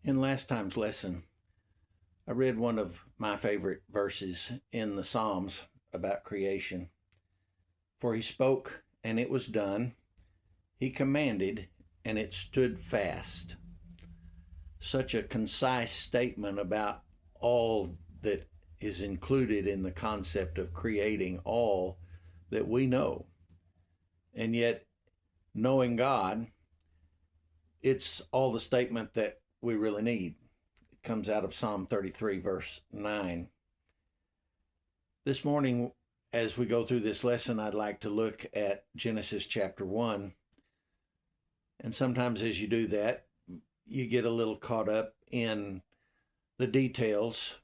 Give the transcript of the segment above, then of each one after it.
In last time's lesson, I read one of my favorite verses in the Psalms about creation. For he spoke, and it was done. He commanded, and it stood fast. Such a concise statement about all that is included in the concept of creating all that we know. And yet, knowing God, it's all the statement that we really need. It comes out of Psalm 33, verse 9. This morning, as we go through this lesson, I'd like to look at Genesis chapter 1. And sometimes as you do that, you get a little caught up in the details,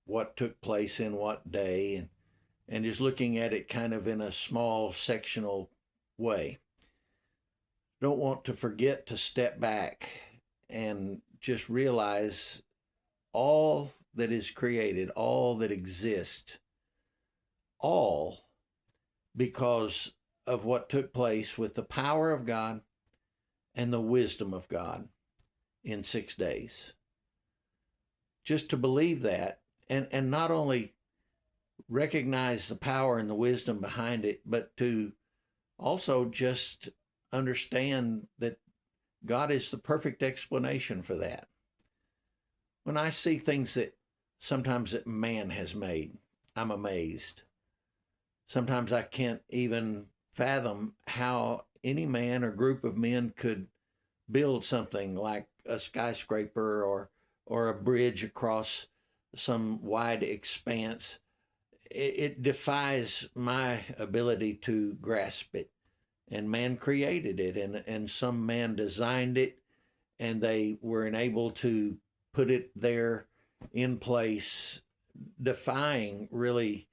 what took place in what day, and just looking at it kind of in a small sectional way. Don't want to forget to step back and just realize all that is created, all that exists, all because of what took place with the power of God and the wisdom of God in 6 days. Just to believe that, and not only recognize the power and the wisdom behind it, but to also just understand that God is the perfect explanation for that. When I see things that sometimes that man has made, I'm amazed. Sometimes I can't even fathom how any man or group of men could build something like a skyscraper or a bridge across some wide expanse. It defies my ability to grasp it. And man created it, and some man designed it, and they were unable to put it there in place, defying really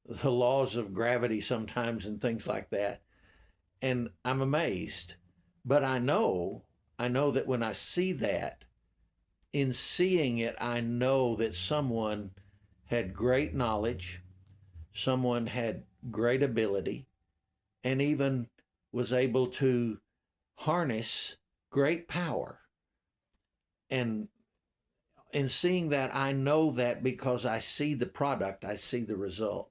the laws of gravity sometimes and things like that. And I'm amazed. But I know that when I see that, in seeing it, I know that someone had great knowledge, someone had great ability, and even was able to harness great power. And in seeing that, I know that because I see the product, I see the result.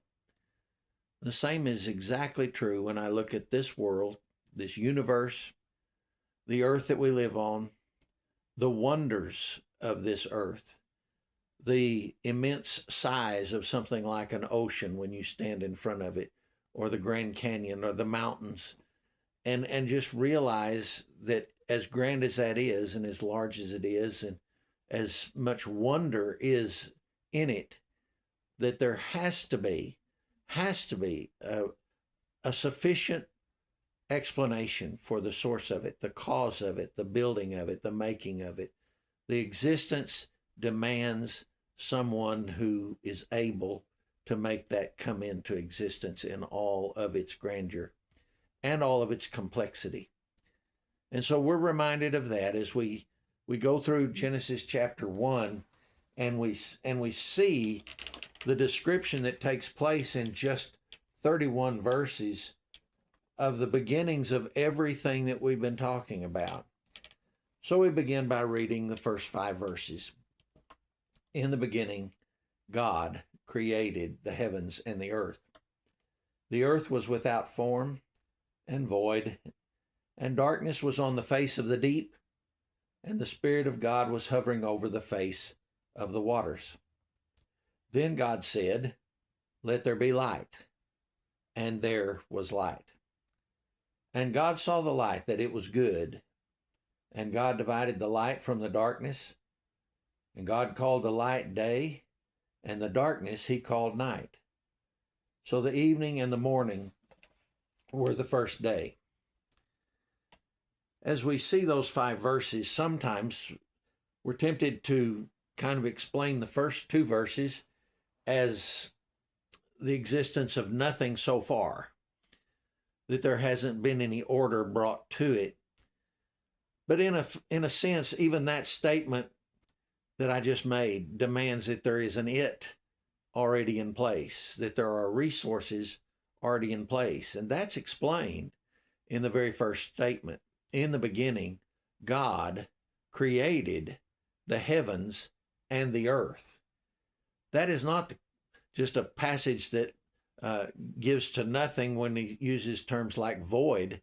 The same is exactly true when I look at this world, this universe, the earth that we live on, the wonders of this earth, the immense size of something like an ocean when you stand in front of it, or the Grand Canyon, or the mountains, and just realize that as grand as that is, and as large as it is, and as much wonder is in it, that there has to be a sufficient explanation for the source of it, the cause of it, the building of it, the making of it. The existence demands someone who is able to make that come into existence in all of its grandeur and all of its complexity. And so we're reminded of that as we go through Genesis chapter 1, and we see the description that takes place in just 31 verses of the beginnings of everything that we've been talking about. So we begin by reading the first 5 verses. In the beginning, God created the heavens and the earth. The earth was without form and void, and darkness was on the face of the deep, and the Spirit of God was hovering over the face of the waters. Then God said, "Let there be light," and there was light. And God saw the light, that it was good, and God divided the light from the darkness, and God called the light day, and the darkness he called night. So the evening and the morning were the first day. As we see those 5 verses, sometimes we're tempted to kind of explain the first 2 verses as the existence of nothing so far, that there hasn't been any order brought to it. But in a sense, even that statement that I just made demands that there is an it already in place, that there are resources already in place. And that's explained in the very first statement. In the beginning, God created the heavens and the earth. That is not just a passage that gives to nothing when he uses terms like void,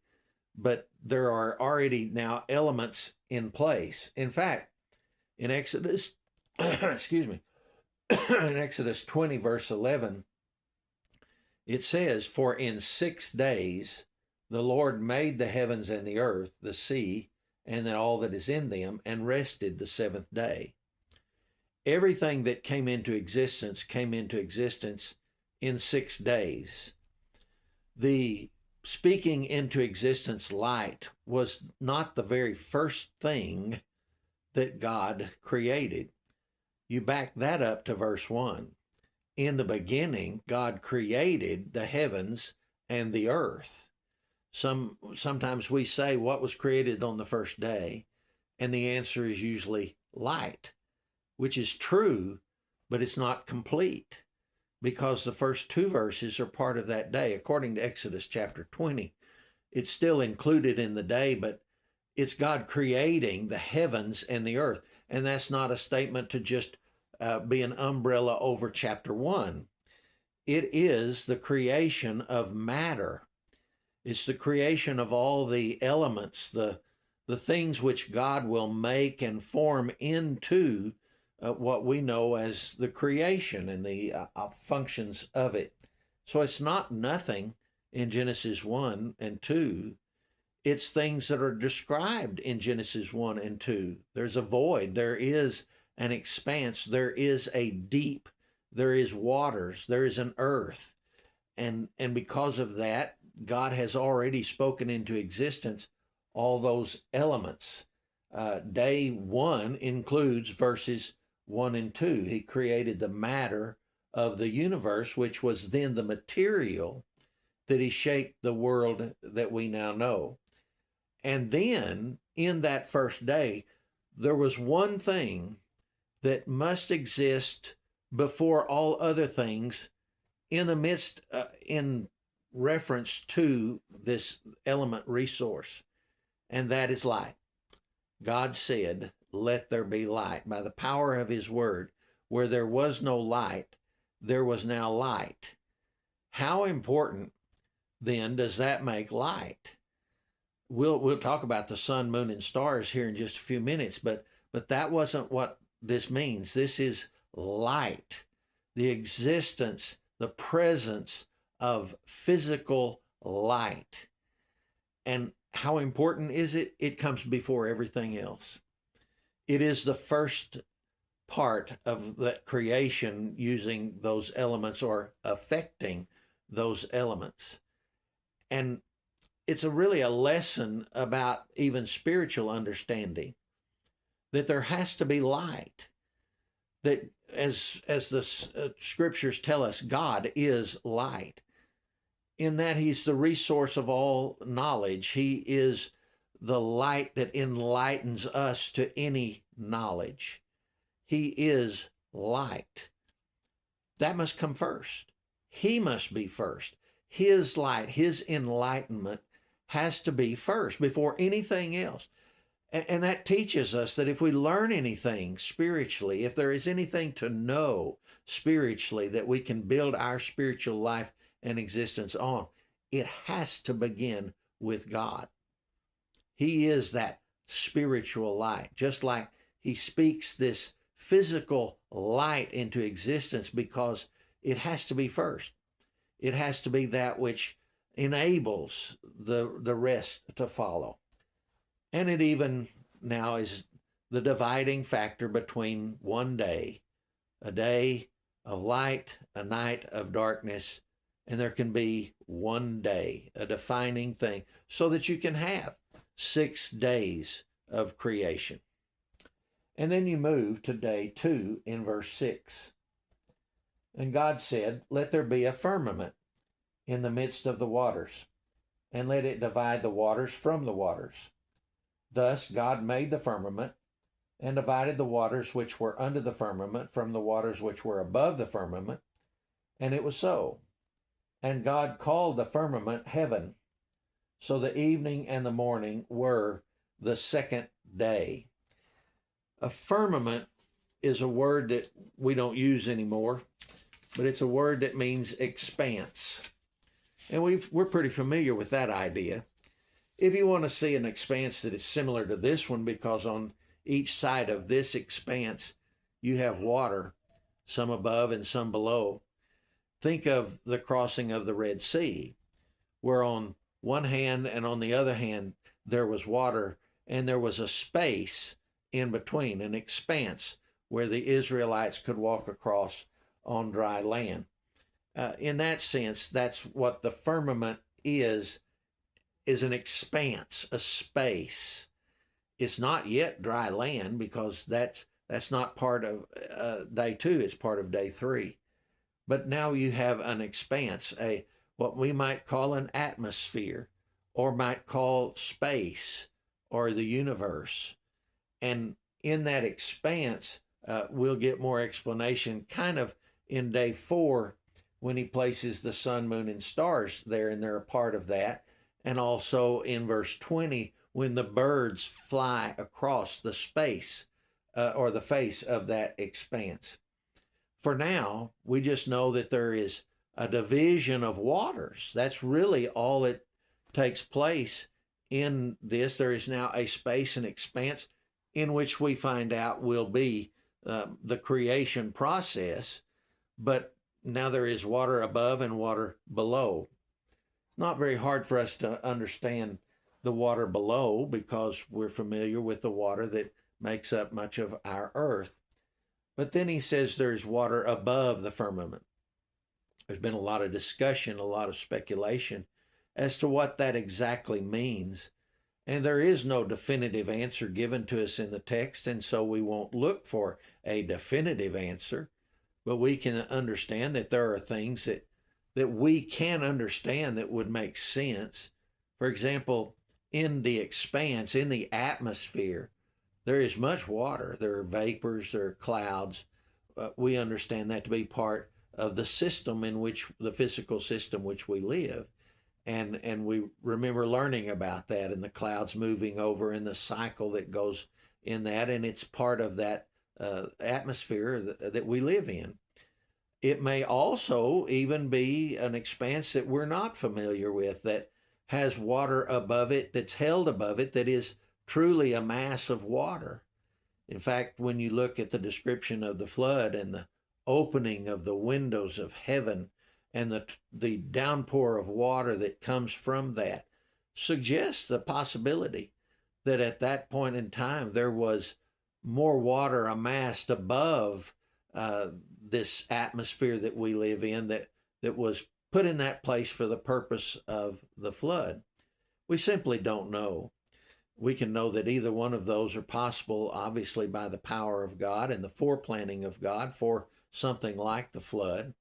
but there are already now elements in place. In fact, in Exodus, excuse me, in Exodus 20, verse 11, it says, "For in 6 days the Lord made the heavens and the earth, the sea, and then all that is in them, and rested the seventh day." Everything that came into existence in 6 days. The speaking into existence light was not the very first thing that God created. You back that up to verse 1. In the beginning, God created the heavens and the earth. Sometimes we say, what was created on the first day? And the answer is usually light, which is true, but it's not complete, because the first 2 verses are part of that day. According to Exodus chapter 20, it's still included in the day, but it's God creating the heavens and the earth. And that's not a statement to just be an umbrella over chapter 1. It is the creation of matter. It's the creation of all the elements, the things which God will make and form into what we know as the creation and the functions of it. So it's not nothing in Genesis 1 and 2. It's things that are described in Genesis 1 and 2. There's a void. There is an expanse. There is a deep. There is waters. There is an earth. And because of that, God has already spoken into existence all those elements. Day 1 includes verses 1 and 2. He created the matter of the universe, which was then the material that he shaped the world that we now know. And then in that first day, there was one thing that must exist before all other things in the midst, in reference to this element resource, and that is light. God said, "Let there be light." By the power of his word, where there was no light, there was now light. How important then does that make light? We'll talk about the sun, moon, and stars here in just a few minutes, but that wasn't what this means. This is light, the existence, the presence of physical light. And how important is it? It comes before everything else. It is the first part of that creation using those elements or affecting those elements. And it's really a lesson about even spiritual understanding, that there has to be light. That as the scriptures tell us, God is light, in that he's the resource of all knowledge. He is the light that enlightens us to any knowledge. He is light. That must come first. He must be first. His light, his enlightenment has to be first before anything else. And that teaches us that if we learn anything spiritually, if there is anything to know spiritually that we can build our spiritual life and existence on, it has to begin with God. He is that spiritual light, just like he speaks this physical light into existence, because it has to be first. It has to be that which enables the rest to follow. And it even now is the dividing factor between one day, a day of light, a night of darkness, and there can be one day, a defining thing, so that you can have 6 days of creation. And then you move to day 2 in verse 6. And God said, "Let there be a firmament in the midst of the waters, and let it divide the waters from the waters." Thus God made the firmament, and divided the waters which were under the firmament from the waters which were above the firmament. And it was so. And God called the firmament heaven. So the evening and the morning were the second day. A firmament is a word that we don't use anymore, but it's a word that means expanse. And we're pretty familiar with that idea. If you want to see an expanse that is similar to this one, because on each side of this expanse, you have water, some above and some below. Think of the crossing of the Red Sea, where on one hand and on the other hand, there was water, and there was a space in between, an expanse where the Israelites could walk across on dry land. In that sense, that's what the firmament is an expanse, a space. It's not yet dry land, because that's not part of day 2, it's part of day 3. But now you have an expanse, what we might call an atmosphere, or might call space, or the universe. And in that expanse, we'll get more explanation kind of in day 4, when he places the sun, moon, and stars there, and they're a part of that. And also in verse 20, when the birds fly across the space or the face of that expanse. For now, we just know that there is a division of waters. That's really all that takes place in this. There is now a space and expanse in which we find out will be the creation process, but now there is water above and water below. Not very hard for us to understand the water below, because we're familiar with the water that makes up much of our earth. But then he says there's water above the firmament. There's been a lot of discussion, a lot of speculation as to what that exactly means. And there is no definitive answer given to us in the text, and so we won't look for a definitive answer. But we can understand that there are things that we can understand that would make sense. For example, in the expanse, in the atmosphere, there is much water. There are vapors, there are clouds. We understand that to be part of the system in which, the physical system which we live. And we remember learning about that, and the clouds moving over, and the cycle that goes in that, and it's part of that atmosphere that we live in. It may also even be an expanse that we're not familiar with, that has water above it, that's held above it, that is truly a mass of water. In fact, when you look at the description of the flood and the opening of the windows of heaven and the downpour of water that comes from that, suggests the possibility that at that point in time there was more water amassed above this atmosphere that we live in, that was put in that place for the purpose of the flood. We simply don't know. We can know that either one of those are possible, obviously by the power of God and the foreplanning of God for something like the flood,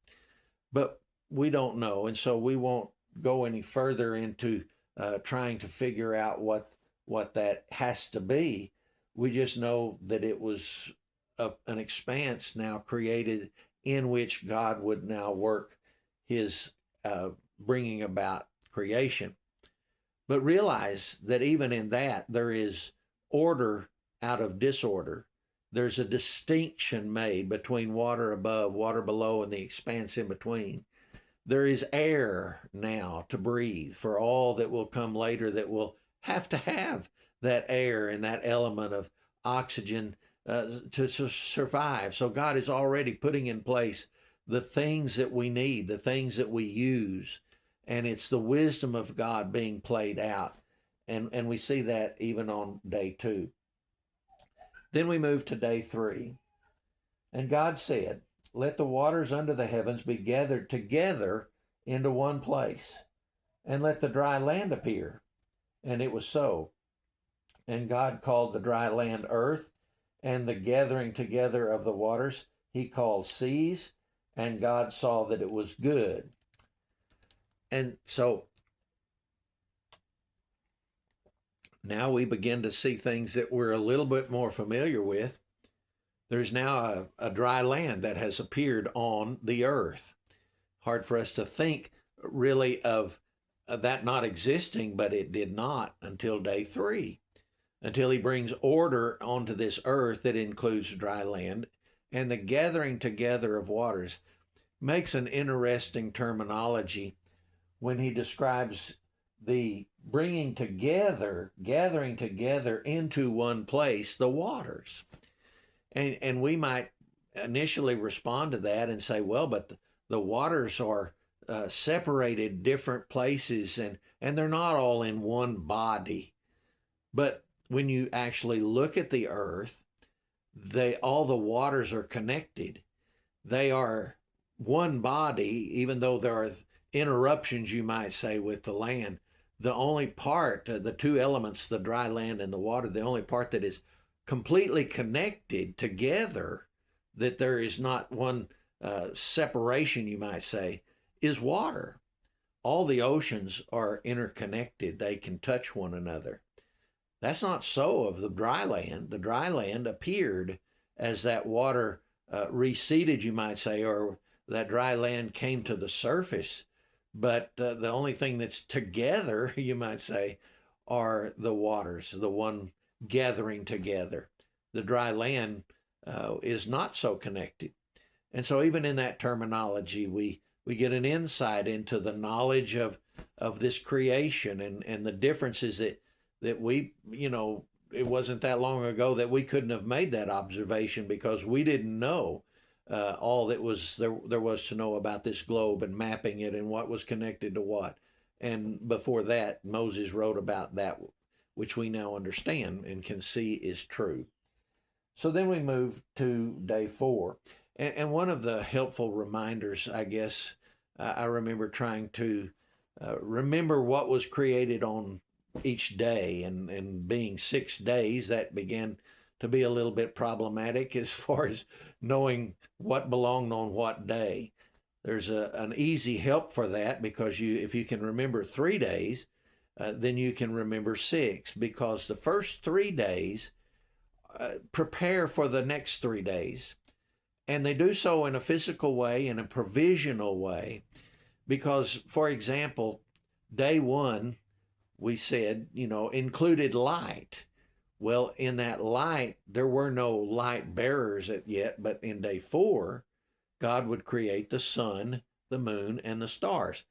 but we don't know, and so we won't go any further into trying to figure out what that has to be. We just know that it was an expanse now created in which God would now work his bringing about creation. But realize that even in that, there is order out of disorder. There's a distinction made between water above, water below, and the expanse in between. There is air now to breathe for all that will come later, that will have to have that air and that element of oxygen to survive. So God is already putting in place the things that we need, the things that we use, and it's the wisdom of God being played out. And we see that even on day 2. Then we move to day 3. And God said, "Let the waters under the heavens be gathered together into one place, and let the dry land appear." And it was so. And God called the dry land earth, and the gathering together of the waters he called seas, and God saw that it was good. And so now we begin to see things that we're a little bit more familiar with. There's now a dry land that has appeared on the earth. Hard for us to think really of that not existing, but it did not until day 3. until he brings order onto this earth that includes dry land. And the gathering together of waters makes an interesting terminology when he describes the bringing together, gathering together into one place, the waters. And we might initially respond to that and say, well, but the waters are separated different places, and they're not all in one body. But when you actually look at the earth, all the waters are connected. They are one body, even though there are interruptions, you might say, with the land. The only part, the two elements, the dry land and the water, the only part that is completely connected together, that there is not one separation, you might say, is water. All the oceans are interconnected. They can touch one another. That's not so of the dry land. The dry land appeared as that water receded, you might say, or that dry land came to the surface. But the only thing that's together, you might say, are the waters, the one gathering together. The dry land is not so connected. And so even in that terminology, we get an insight into the knowledge of this creation and the differences that we, it wasn't that long ago that we couldn't have made that observation because we didn't know all that was there was to know about this globe and mapping it and what was connected to what. And before that, Moses wrote about that, which we now understand and can see is true. So then we move to day 4. And one of the helpful reminders, I guess, I remember trying to remember what was created on each day, and being 6 days, that began to be a little bit problematic as far as knowing what belonged on what day. There's an easy help for that, because if you can remember 3 days, then you can remember 6, because the first 3 days prepare for the next 3 days. And they do so in a physical way, in a provisional way, because, for example, day 1, we said, included light. Well, in that light, there were no light bearers yet, but in day 4, God would create the sun, the moon, and the stars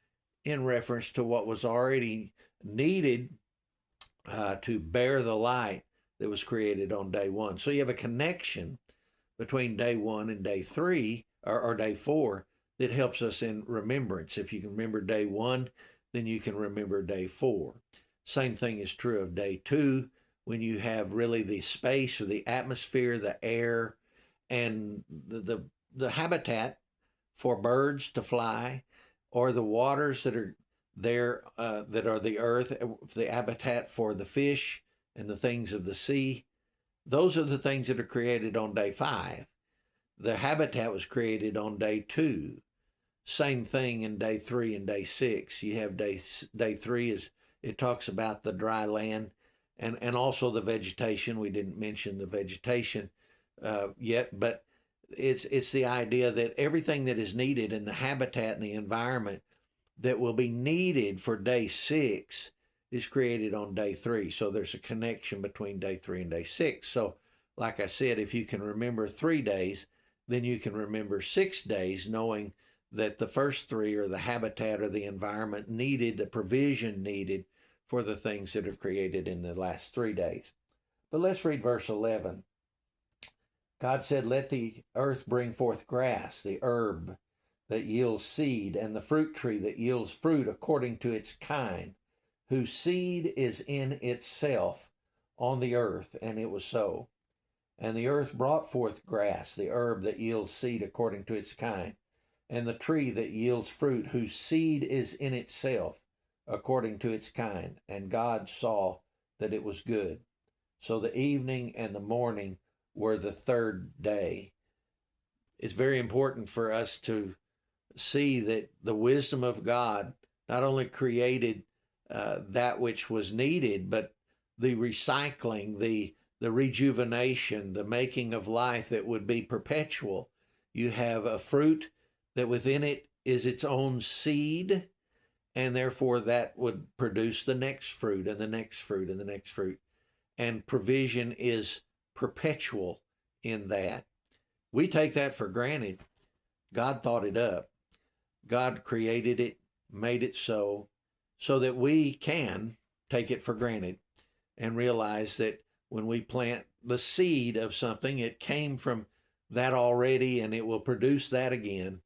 in reference to what was already needed to bear the light that was created on day 1. So you have a connection between day 1 and day 3 or day 4 that helps us in remembrance. If you can remember day 1, then you can remember day 4. Same thing is true of day 2, when you have really the space or the atmosphere, the air, and the habitat for birds to fly, or the waters that are there, that are the earth, the habitat for the fish and the things of the sea. Those are the things that are created on day 5. The habitat was created on day 2. Same thing in day 3 and day 6. You have day 3 is, it talks about the dry land and also the vegetation. We didn't mention the vegetation yet, but it's the idea that everything that is needed in the habitat and the environment that will be needed for day 6 is created on day 3. So there's a connection between day 3 and day 6. So like I said, if you can remember 3 days, then you can remember 6 days, knowing that the first 3 are the habitat or the environment needed, the provision needed for the things that are created in the last 3 days. But let's read verse 11. God said, "Let the earth bring forth grass, the herb that yields seed, and the fruit tree that yields fruit according to its kind, whose seed is in itself on the earth." And it was so. And the earth brought forth grass, the herb that yields seed according to its kind, and the tree that yields fruit, whose seed is in itself according to its kind. And God saw that it was good. So the evening and the morning were the 3rd day. It's very important for us to see that the wisdom of God not only created that which was needed, but the recycling, the rejuvenation, the making of life that would be perpetual. You have a fruit that within it is its own seed, and therefore that would produce the next fruit and the next fruit and the next fruit. and provision is perpetual in that. We take that for granted. God thought it up. God created it, made it so that we can take it for granted and realize that when we plant the seed of something, it came from that already and it will produce that again.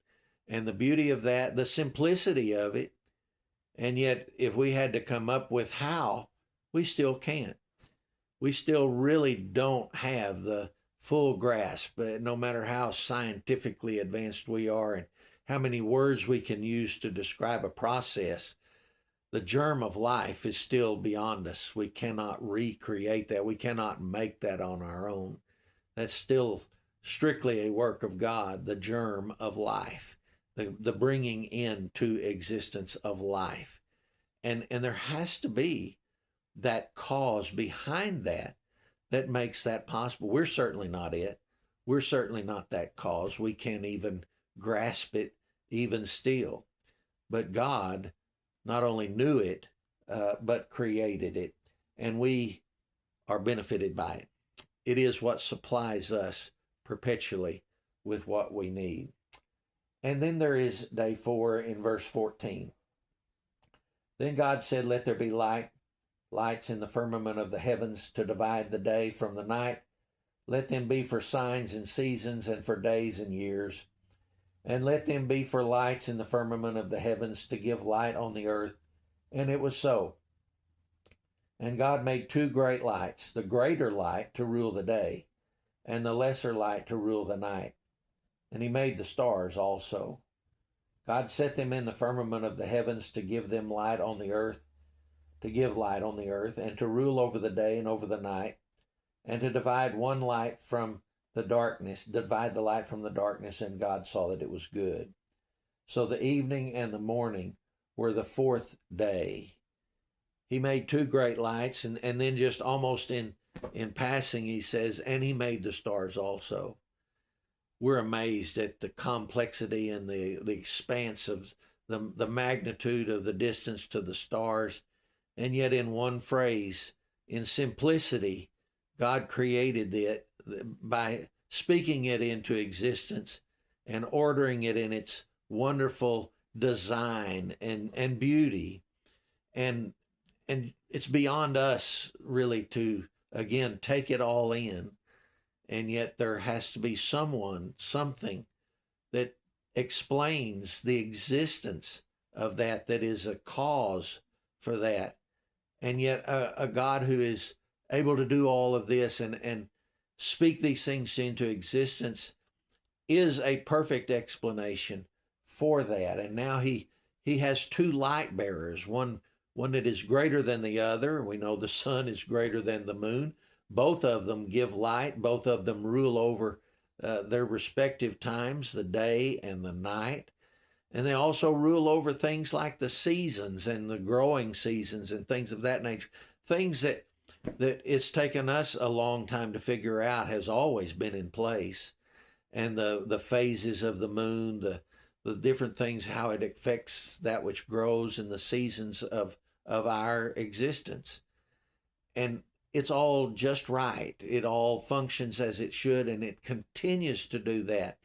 And the beauty of that, the simplicity of it, and yet if we had to come up with how, we still can't. We still really don't have the full grasp, no matter how scientifically advanced we are and how many words we can use to describe a process. The germ of life is still beyond us. We cannot recreate that. We cannot make that on our own. That's still strictly a work of God, the germ of life, the bringing into existence of life. And there has to be that cause behind that makes that possible. We're certainly not it. We're certainly not that cause. We can't even grasp it even still. But God not only knew it, but created it. And we are benefited by it. It is what supplies us perpetually with what we need. And then there is day 4 in verse 14. Then God said, "Let there be lights in the firmament of the heavens to divide the day from the night. Let them be for signs and seasons and for days and years. And let them be for lights in the firmament of the heavens to give light on the earth." And it was so. And God made 2 great lights, the greater light to rule the day, and the lesser light to rule the night. And he made the stars also. God set them in the firmament of the heavens to give them light on the earth, and to rule over the day and over the night, and to divide the light from the darkness. And God saw that it was good. So the evening and the morning were the 4th day. He made 2 great lights, and then just almost in passing, he says, and he made the stars also. We're amazed at the complexity and the expanse of the magnitude of the distance to the stars. And yet in one phrase, in simplicity, God created it by speaking it into existence and ordering it in its wonderful design and beauty. And it's beyond us really to, again, take it all in. And yet there has to be something that explains the existence of that is a cause for that. And yet a God who is able to do all of this and speak these things into existence is a perfect explanation for that. And now he has 2 light bearers, one that is greater than the other. We know the sun is greater than the moon. Both of them give light. Both of them rule over their respective times, the day and the night. And they also rule over things like the seasons and the growing seasons and things of that nature. Things that it's taken us a long time to figure out has always been in place. And the phases of the moon, the different things, how it affects that which grows in the seasons of our existence. And it's all just right. It all functions as it should, and it continues to do that.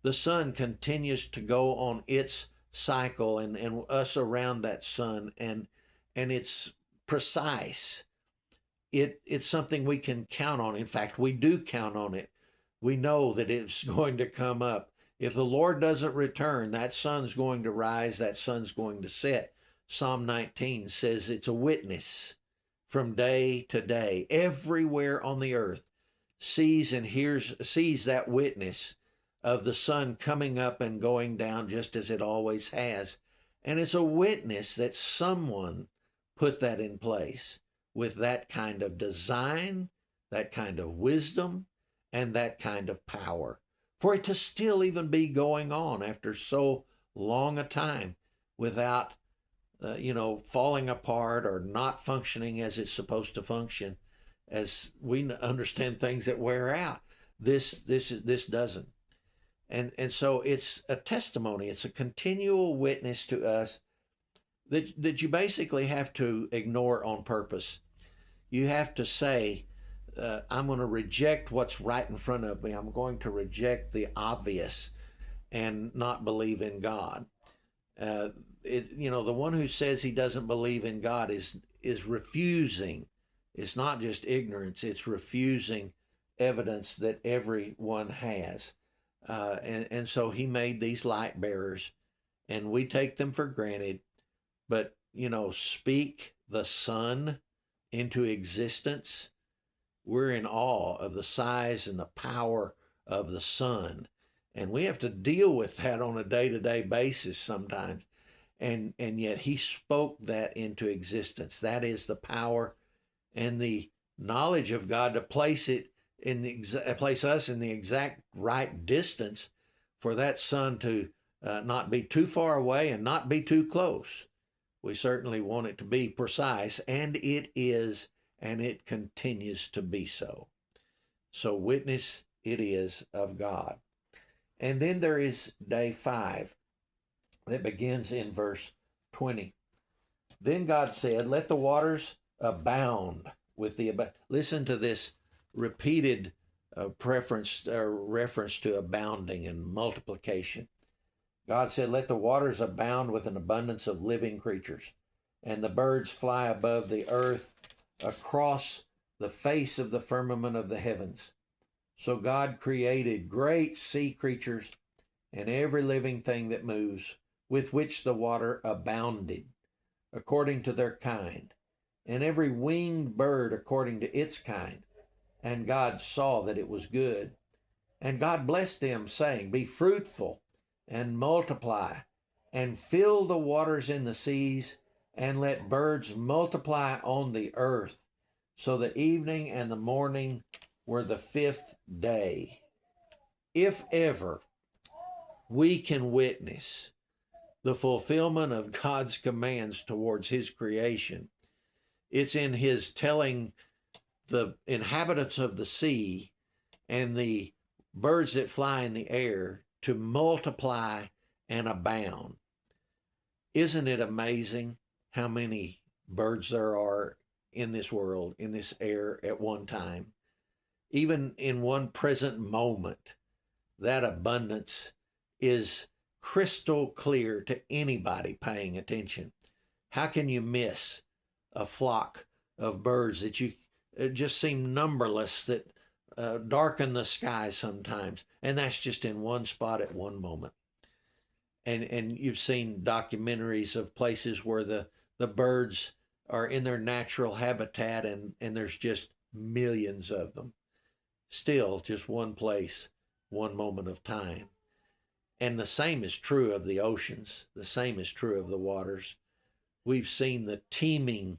The sun continues to go on its cycle and us around that sun, and it's precise. It's something we can count on. In fact, we do count on it. We know that it's going to come up. If the Lord doesn't return, that sun's going to rise, that sun's going to set. Psalm 19 says it's a witness from day to day. Everywhere on the earth sees that witness of the sun coming up and going down just as it always has. And it's a witness that someone put that in place with that kind of design, that kind of wisdom, and that kind of power. For it to still even be going on after so long a time without falling apart or not functioning as it's supposed to function, as we understand things that wear out. This doesn't. And so it's a testimony. It's a continual witness to us that you basically have to ignore on purpose. You have to say, I'm going to reject what's right in front of me. I'm going to reject the obvious and not believe in God. The one who says he doesn't believe in God is refusing. It's not just ignorance, it's refusing evidence that everyone has. And so he made these light bearers, and we take them for granted. But, speak the sun into existence. We're in awe of the size and the power of the sun. And we have to deal with that on a day-to-day basis sometimes. And yet he spoke that into existence. That is the power and the knowledge of God to place us in the exact right distance for that sun to not be too far away and not be too close. We certainly want it to be precise, and it is, and it continues to be so. So witness it is of God. And then there is day 5 that begins in verse 20. Then God said, let the waters abound with the listen to this repeated reference to abounding and multiplication. God said, let the waters abound with an abundance of living creatures, and the birds fly above the earth across the face of the firmament of the heavens. So God created great sea creatures and every living thing that moves, with which the water abounded, according to their kind, and every winged bird according to its kind. And God saw that it was good. And God blessed them, saying, be fruitful and multiply, and fill the waters in the seas, and let birds multiply on the earth. So the evening and the morning were the 5th day. If ever we can witness the fulfillment of God's commands towards his creation, it's in his telling the inhabitants of the sea and the birds that fly in the air to multiply and abound. Isn't it amazing how many birds there are in this world, in this air at one time? Even in one present moment, that abundance is crystal clear to anybody paying attention. How can you miss a flock of birds that you just seem numberless, that darken the sky sometimes? And that's just in one spot at one moment. And you've seen documentaries of places where the birds are in their natural habitat, and there's just millions of them. Still just one place, one moment of time. And the same is true of the oceans. The same is true of the waters. We've seen the teeming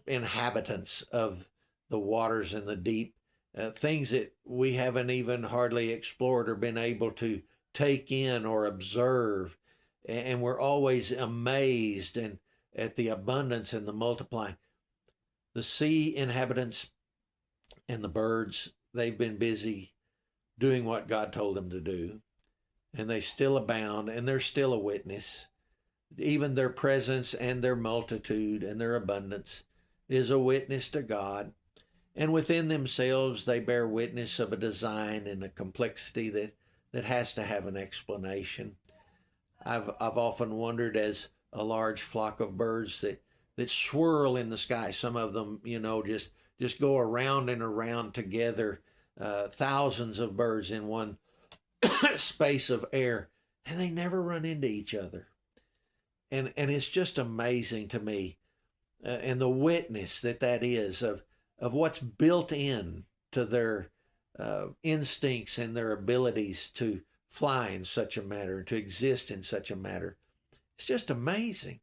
inhabitants of the waters and the deep, things that we haven't even hardly explored or been able to take in or observe. And we're always amazed and at the abundance and the multiplying. The sea inhabitants and the birds, they've been busy doing what God told them to do, and they still abound, and they're still a witness. Even their presence and their multitude and their abundance is a witness to God. And within themselves, they bear witness of a design and a complexity that has to have an explanation. I've often wondered, as a large flock of birds that swirl in the sky, some of them, just go around and around together, thousands of birds in one space of air, and they never run into each other. And it's just amazing to me, and the witness that is of what's built in to their instincts and their abilities to fly in such a manner, to exist in such a manner. It's just amazing.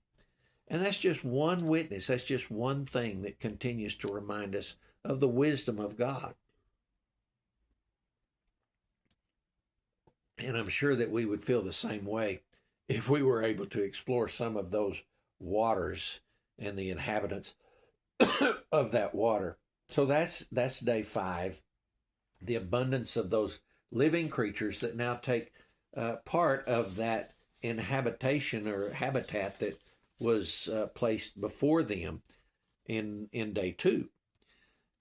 And that's just one witness. That's just one thing that continues to remind us of the wisdom of God. And I'm sure that we would feel the same way if we were able to explore some of those waters and the inhabitants of that water. So that's day 5, the abundance of those living creatures that now take part of that inhabitation or habitat that was placed before them in day 2.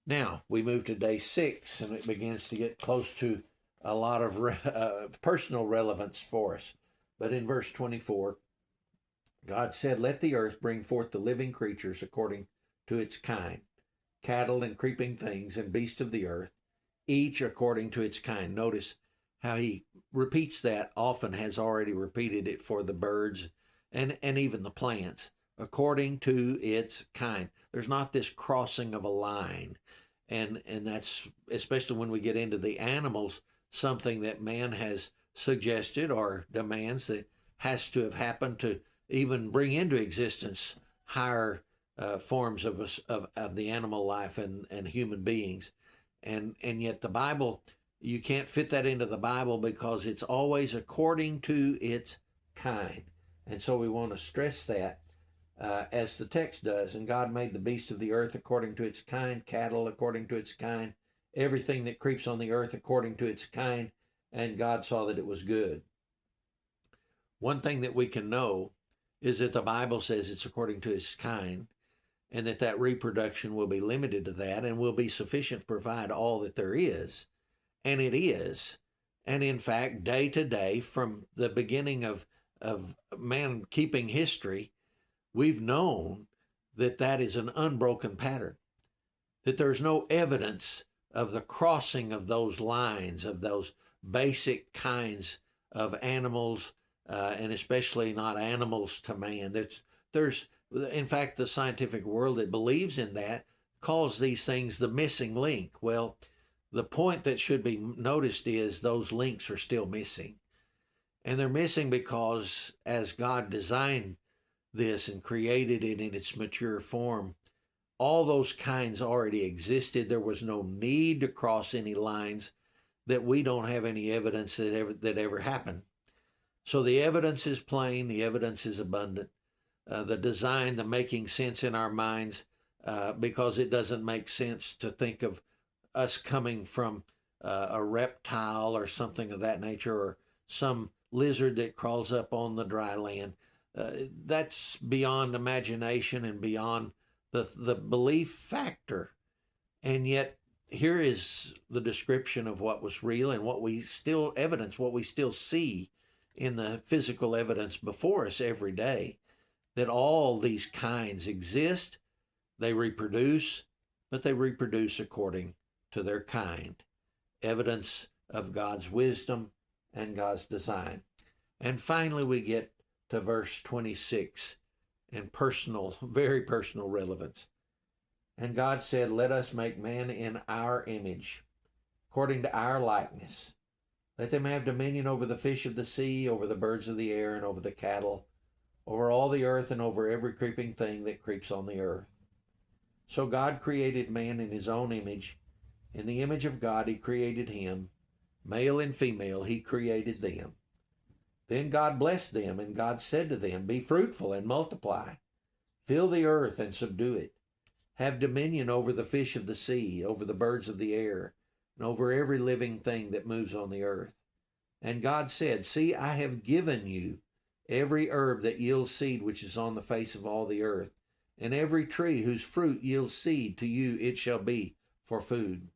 Now, we move to day 6, and it begins to get close to a lot of personal relevance for us. But in verse 24, God said, "Let the earth bring forth the living creatures according to its kind, cattle and creeping things and beasts of the earth, each according to its kind." Notice how he repeats that often, has already repeated it for the birds and even the plants, according to its kind. There's not this crossing of a line. And that's, especially when we get into the animals, something that man has suggested or demands that has to have happened to even bring into existence higher forms of the animal life and human beings. And yet the Bible, you can't fit that into the Bible because it's always according to its kind. And so we want to stress that as the text does. "And God made the beasts of the earth according to its kind, cattle according to its kind, everything that creeps on the earth according to its kind, and God saw that it was good." One thing that we can know is that the Bible says it's according to its kind, and that reproduction will be limited to that and will be sufficient to provide all that there is. And it is. And in fact, day to day, from the beginning of man keeping history, we've known that is an unbroken pattern, that there's no evidence of the crossing of those lines, of those basic kinds of animals, and especially not animals to man. There's, in fact, the scientific world that believes in that calls these things the missing link. Well, the point that should be noticed is those links are still missing. And they're missing because as God designed this and created it in its mature form, all those kinds already existed. There was no need to cross any lines that we don't have any evidence that ever happened. So the evidence is plain, the evidence is abundant. The design, the making sense in our minds, because it doesn't make sense to think of us coming from a reptile or something of that nature, or some lizard that crawls up on the dry land. That's beyond imagination and beyond the belief factor. And yet here is the description of what was real and what we still see in the physical evidence before us every day, that all these kinds exist, they reproduce, but they reproduce according to their kind. Evidence of God's wisdom and God's design. And finally, we get to verse 26 and very personal relevance. "And God said, Let us make man in our image, according to our likeness. Let them have dominion over the fish of the sea, over the birds of the air, and over the cattle, over all the earth, and over every creeping thing that creeps on the earth." So God created man in his own image. In the image of God he created him. Male and female he created them. Then God blessed them, and God said to them, "Be fruitful and multiply. Fill the earth and subdue it. Have dominion over the fish of the sea, over the birds of the air, and over every living thing that moves on the earth." And God said, "See, I have given you every herb that yields seed which is on the face of all the earth, and every tree whose fruit yields seed, to you it shall be for food.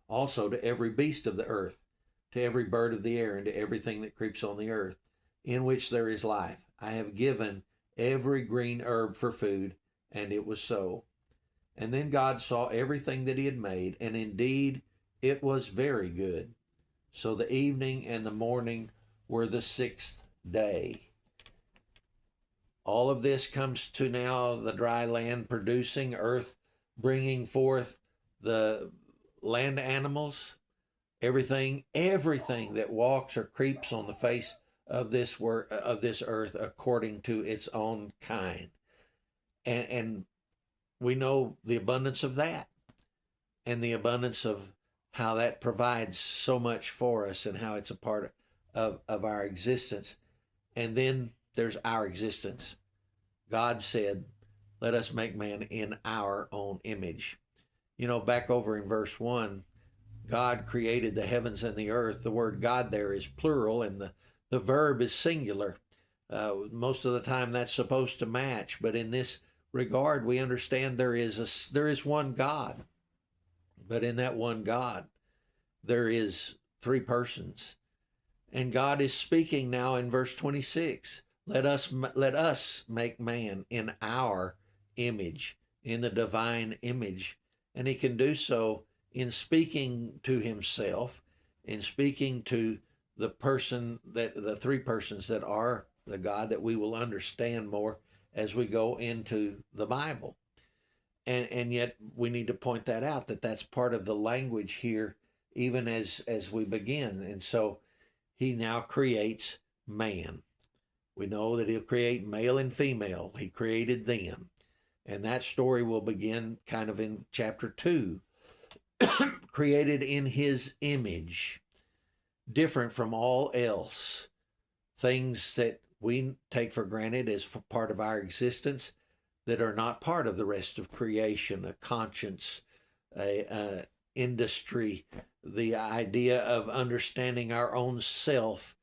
Also to every beast of the earth, to every bird of the air, and to everything that creeps on the earth, in which there is life, I have given every green herb for food." And it was so. And then God saw everything that he had made, and indeed it was very good. So the evening and the morning were the 6th day. All of this comes to now the dry land producing, earth bringing forth the land animals, everything that walks or creeps on the face of this earth according to its own kind. And we know the abundance of that, and the abundance of how that provides so much for us, and how it's a part of our existence. And then there's our existence. God said, "Let us make man in our own image." Back over in verse 1, God created the heavens and the earth. The word God there is plural, and the verb is singular. Most of the time that's supposed to match, but in this regard we understand there is one God. But in that one God, there is three persons. And God is speaking now in verse 26. Let us make man in our image, in the divine image. And he can do so in speaking to himself, in speaking to the three persons that are the God that we will understand more as we go into the Bible. And yet we need to point that out, that that's part of the language here, even as we begin. And so he now creates man. We know that he'll create male and female. He created them. And that story will begin kind of in chapter 2. Created in his image, different from all else. Things that we take for granted as part of our existence that are not part of the rest of creation, a conscience, a industry, the idea of understanding our own self,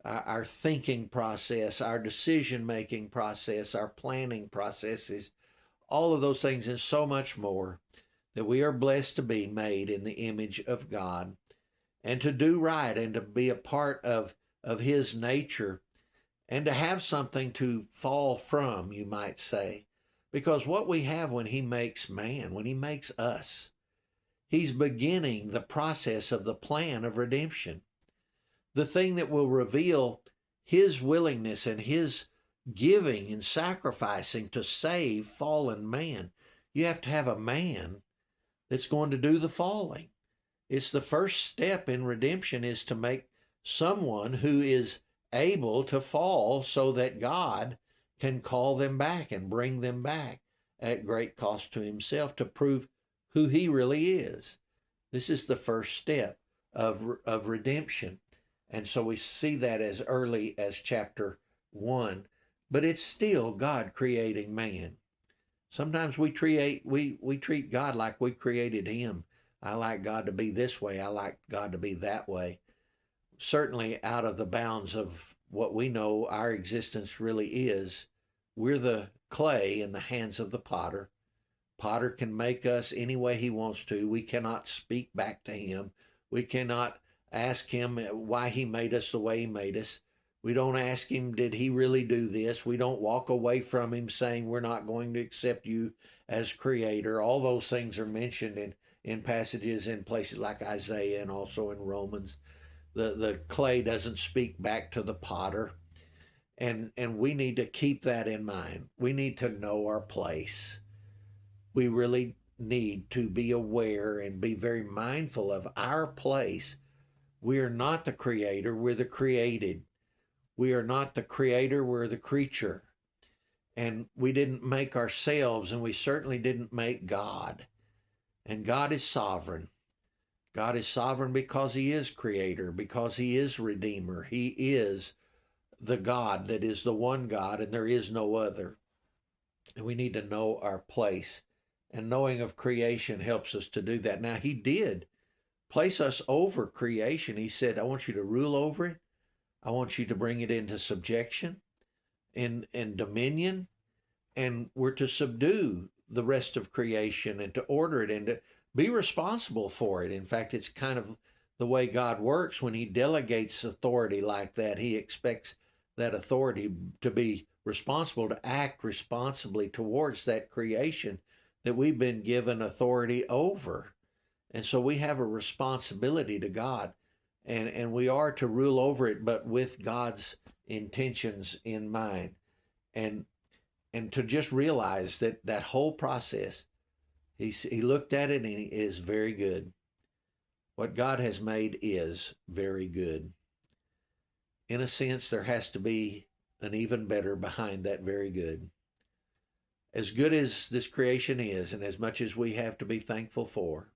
our thinking process, our decision-making process, our planning processes, all of those things and so much more, that we are blessed to be made in the image of God and to do right and to be a part of his nature and to have something to fall from, you might say. Because what we have when he makes man, when he makes us, he's beginning the process of the plan of redemption. The thing that will reveal his willingness and his giving and sacrificing to save fallen man. You have to have a man that's going to do the falling. It's the first step in redemption, is to make someone who is able to fall so that God can call them back and bring them back at great cost to himself to prove who he really is. This is the first step of redemption. And so we see that as early as chapter 1. But it's still God creating man. Sometimes we treat God like we created him. I like God to be this way. I like God to be that way. Certainly out of the bounds of what we know our existence really is. We're the clay in the hands of the potter. Potter can make us any way he wants to. We cannot speak back to him. We cannot ask him why he made us the way he made us. We don't ask him, did he really do this? We don't walk away from him saying we're not going to accept you as creator. All those things are mentioned in passages in places like Isaiah and also in Romans. The clay doesn't speak back to the potter. And we need to keep that in mind. We need to know our place. We really need to be aware and be very mindful of our place. We are not the creator, we're the created. We are not the creator, we're the creature. And we didn't make ourselves, and we certainly didn't make God. And God is sovereign. God is sovereign because he is creator, because he is redeemer. He is the God that is the one God, and there is no other. And we need to know our place. And knowing of creation helps us to do that. Now, he did place us over creation. He said, I want you to rule over it. I want you to bring it into subjection and dominion. And we're to subdue the rest of creation and to order it and to be responsible for it. In fact, it's kind of the way God works. When he delegates authority like that, he expects that authority to be responsible, to act responsibly towards that creation that we've been given authority over. And so we have a responsibility to God, and we are to rule over it, but with God's intentions in mind. And to just realize that whole process, he looked at it and it is very good. What God has made is very good. In a sense, there has to be an even better behind that very good. As good as this creation is, and as much as we have to be thankful for,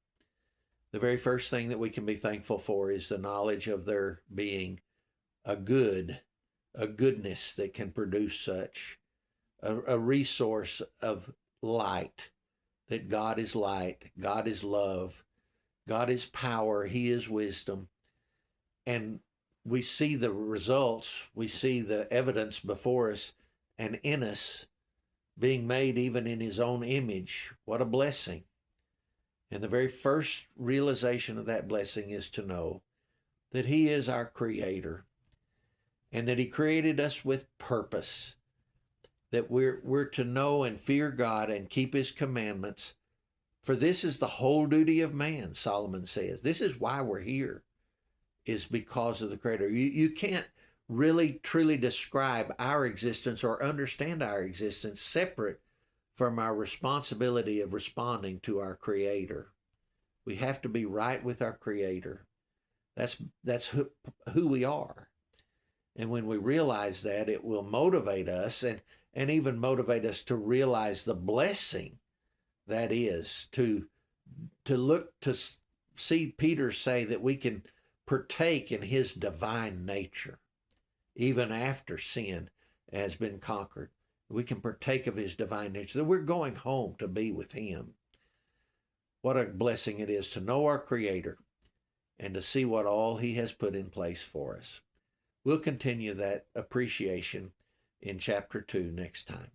the very first thing that we can be thankful for is the knowledge of there being a goodness that can produce such, a resource of light, that God is light, God is love, God is power, he is wisdom. And we see the results, we see the evidence before us and in us, being made even in his own image. What a blessing. And the very first realization of that blessing is to know that He is our Creator and that He created us with purpose, that we're to know and fear God and keep His commandments. For this is the whole duty of man, Solomon says. This is why we're here, is because of the Creator. You can't really truly describe our existence or understand our existence separate from our responsibility of responding to our Creator. We have to be right with our Creator. That's who we are. And when we realize that, it will motivate us and even motivate us to realize the blessing that is to look to see Peter say that we can partake in His divine nature even after sin has been conquered. We can partake of His divine nature, that we're going home to be with Him. What a blessing it is to know our Creator and to see what all He has put in place for us. We'll continue that appreciation in chapter 2 next time.